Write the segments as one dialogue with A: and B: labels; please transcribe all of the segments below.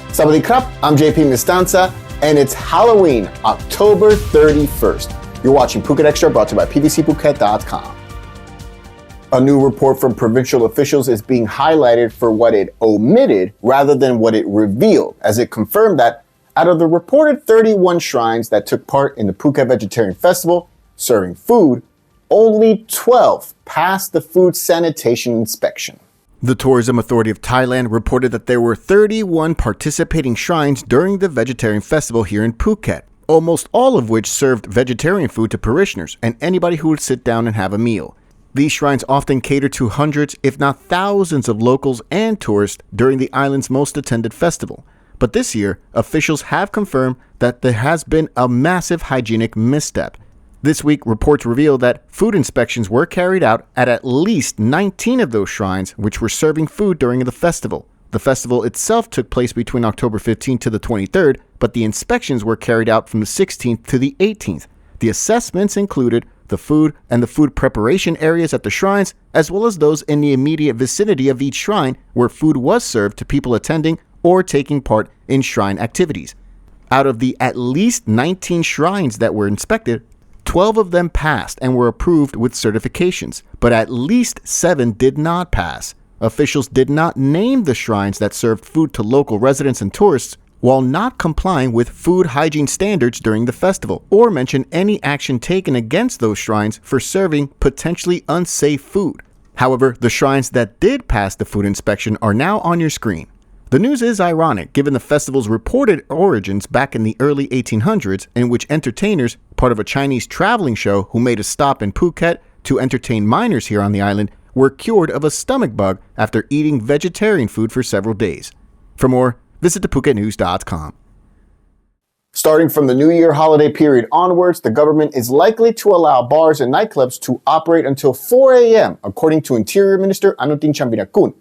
A: Sawadee krap, I'm JP Mestanza, and it's Halloween, October 31st. You're watching Phuket Extra, brought to you by pvcphuket.com. A new report from provincial officials is being highlighted for what it omitted rather than what it revealed, as it confirmed that out of the reported 31 shrines that took part in the Phuket Vegetarian Festival serving food, only 12 passed the food sanitation inspection.
B: The Tourism Authority of Thailand reported that there were 31 participating shrines during the vegetarian festival here in Phuket, almost all of which served vegetarian food to parishioners and anybody who would sit down and have a meal. These shrines often cater to hundreds, if not thousands, of locals and tourists during the island's most attended festival. But this year, officials have confirmed that there has been a massive hygienic misstep. This week, reports reveal that food inspections were carried out at least 19 of those shrines, which were serving food during the festival. The festival itself took place between October 15th to the 23rd, but the inspections were carried out from the 16th to the 18th. The assessments included the food and the food preparation areas at the shrines, as well as those in the immediate vicinity of each shrine where food was served to people attending or taking part in shrine activities. Out of the at least 19 shrines that were inspected, 12 of them passed and were approved with certifications, but at least 7 did not pass. Officials did not name the shrines that served food to local residents and tourists while not complying with food hygiene standards during the festival, or mention any action taken against those shrines for serving potentially unsafe food. However, the shrines that did pass the food inspection are now on your screen. The news is ironic given the festival's reported origins back in the early 1800s, in which entertainers, part of a Chinese traveling show who made a stop in Phuket to entertain miners here on the island, were cured of a stomach bug after eating vegetarian food for several days. For more, visit thephuket.news.com.
A: Starting from the New Year holiday period onwards, the government is likely to allow bars and nightclubs to operate until 4 a.m., according to Interior Minister Anutin Chambinakul.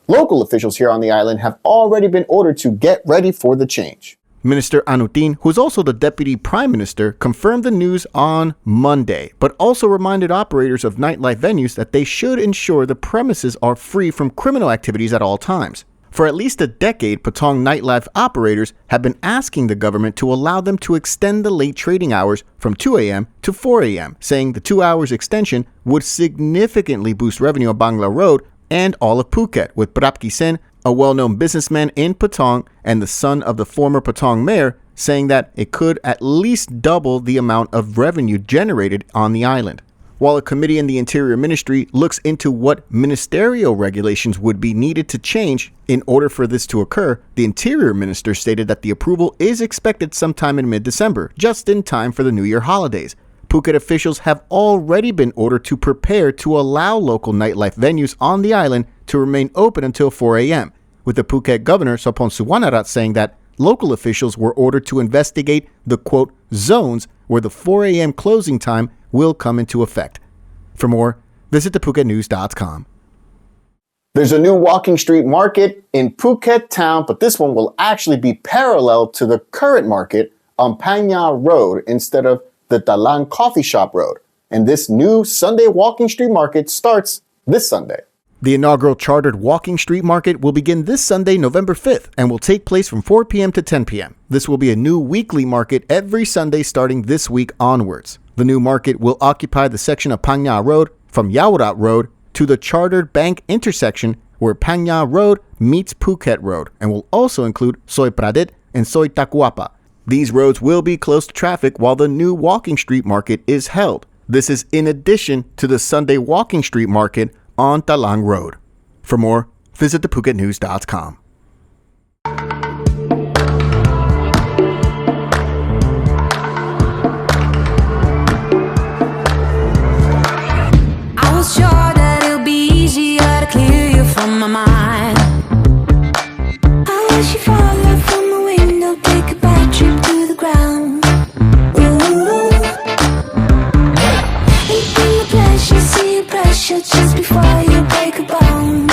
A: Local officials here on the island have already been ordered to get ready for the change.
B: Minister Anutin, who is also the Deputy Prime Minister, confirmed the news on Monday, but also reminded operators of nightlife venues that they should ensure the premises are free from criminal activities at all times. For at least a decade, Patong nightlife operators have been asking the government to allow them to extend the late trading hours from 2 a.m. to 4 a.m., saying the 2 hours extension would significantly boost revenue on Bangla Road and all of Phuket, with Prapki Sen, a well-known businessman in Patong and the son of the former Patong mayor, saying that it could at least double the amount of revenue generated on the island. While a committee in the Interior Ministry looks into what ministerial regulations would be needed to change in order for this to occur, the Interior Minister stated that the approval is expected sometime in mid-December, just in time for the New Year holidays. Phuket officials have already been ordered to prepare to allow local nightlife venues on the island to remain open until 4 a.m., with the Phuket Governor Sopon Suwanarat saying that local officials were ordered to investigate the, quote, zones where the 4 a.m. closing time will come into effect. For more, visit thephuket.news.com.
A: There's a new walking street market in Phuket town, but this one will actually be parallel to the current market on Phang Nga Road instead of the Talang Coffee Shop Road. And this new Sunday walking street market starts this Sunday.
B: The inaugural chartered walking street market will begin this Sunday, November 5th, and will take place from 4 p.m. to 10 p.m. This will be a new weekly market every Sunday starting this week onwards. The new market will occupy the section of Phang Nga Road from Yaowarat Road to the Chartered Bank intersection where Phang Nga Road meets Phuket Road, and will also include Soi Pradit and Soi Takuapa. These roads will be closed to traffic while the new walking street market is held. This is in addition to the Sunday walking street market on Talang Road. For more, visit thephuket.news.com.
C: I was sure that it'll be easier to clear you from my mind. I wish you fall out from the window, take a bad trip to the ground. Ooh. And bring the pleasure, see your pressure just before you break a bone.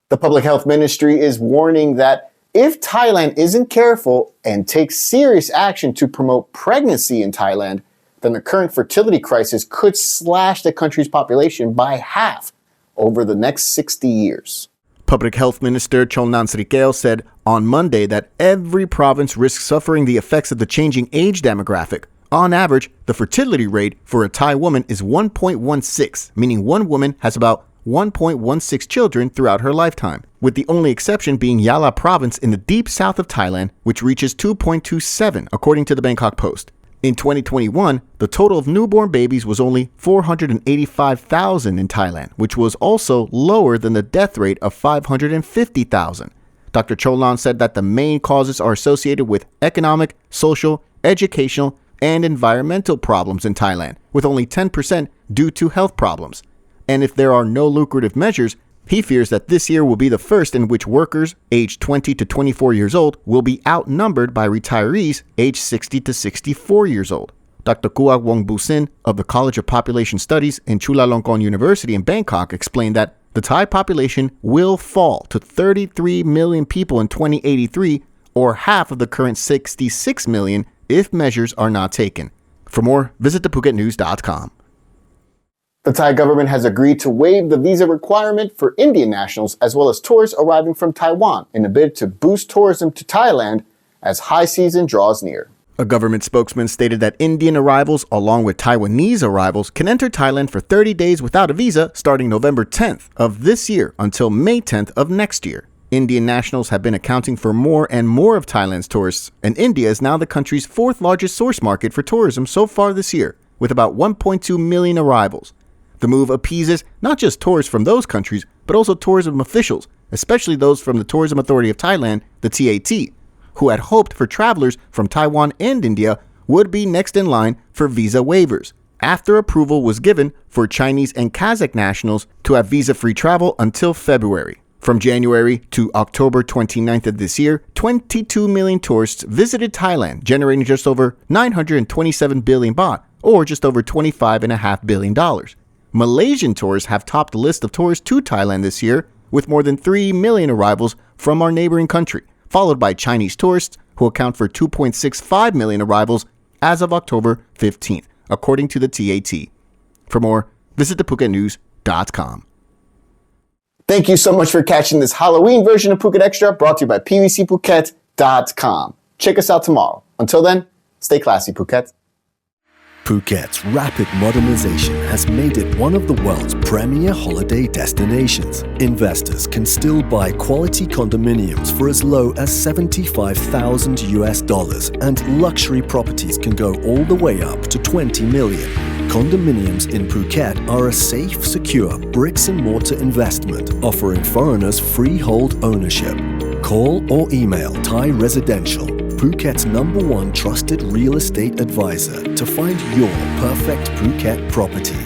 A: The Public Health Ministry is warning that if Thailand isn't careful and takes serious action to promote pregnancy in Thailand, then the current fertility crisis could slash the country's population by half over the next 60 years.
B: Public Health Minister Cholnan Srikeo said on Monday that every province risks suffering the effects of the changing age demographic. On average, the fertility rate for a Thai woman is 1.16, meaning one woman has about 1.16 children throughout her lifetime, with the only exception being Yala province in the deep south of Thailand, which reaches 2.27, according to the Bangkok Post. In 2021, the total of newborn babies was only 485,000 in Thailand, which was also lower than the death rate of 550,000. Dr. Cholnan said that the main causes are associated with economic, social, educational, and environmental problems in Thailand, with only 10% due to health problems. And if there are no lucrative measures, he fears that this year will be the first in which workers aged 20 to 24 years old will be outnumbered by retirees aged 60 to 64 years old. Dr. Kuak Wongbusin of the College of Population Studies in Chulalongkorn University in Bangkok explained that the Thai population will fall to 33 million people in 2083, or half of the current 66 million if measures are not taken. For more, visit thephuket.news.com.
A: The Thai government has agreed to waive the visa requirement for Indian nationals as well as tourists arriving from Taiwan in a bid to boost tourism to Thailand as high season draws near.
B: A government spokesman stated that Indian arrivals, along with Taiwanese arrivals, can enter Thailand for 30 days without a visa starting November 10th of this year until May 10th of next year. Indian nationals have been accounting for more and more of Thailand's tourists, and India is now the country's fourth largest source market for tourism so far this year, with about 1.2 million arrivals. The move appeases not just tourists from those countries, but also tourism officials, especially those from the Tourism Authority of Thailand, the TAT, who had hoped for travelers from Taiwan and India would be next in line for visa waivers, after approval was given for Chinese and Kazakh nationals to have visa-free travel until February. From January to October 29th of this year, 22 million tourists visited Thailand, generating just over 927 billion baht, or just over $25.5 billion. Malaysian tourists have topped the list of tourists to Thailand this year, with more than 3 million arrivals from our neighboring country, followed by Chinese tourists, who account for 2.65 million arrivals as of October 15th, according to the TAT. For more, visit thephuket.news.com.
A: Thank you so much for catching this Halloween version of Phuket Xtra, brought to you by pvcphuket.com. Check us out tomorrow. Until then, stay classy, Phuket.
D: Phuket's rapid modernization has made it one of the world's premier holiday destinations. Investors can still buy quality condominiums for as low as $75,000, and luxury properties can go all the way up to 20 million. Condominiums in Phuket are a safe, secure bricks-and-mortar investment offering foreigners freehold ownership. Call or email Thai Residential, Phuket's #1 trusted real estate advisor, to find your perfect Phuket property.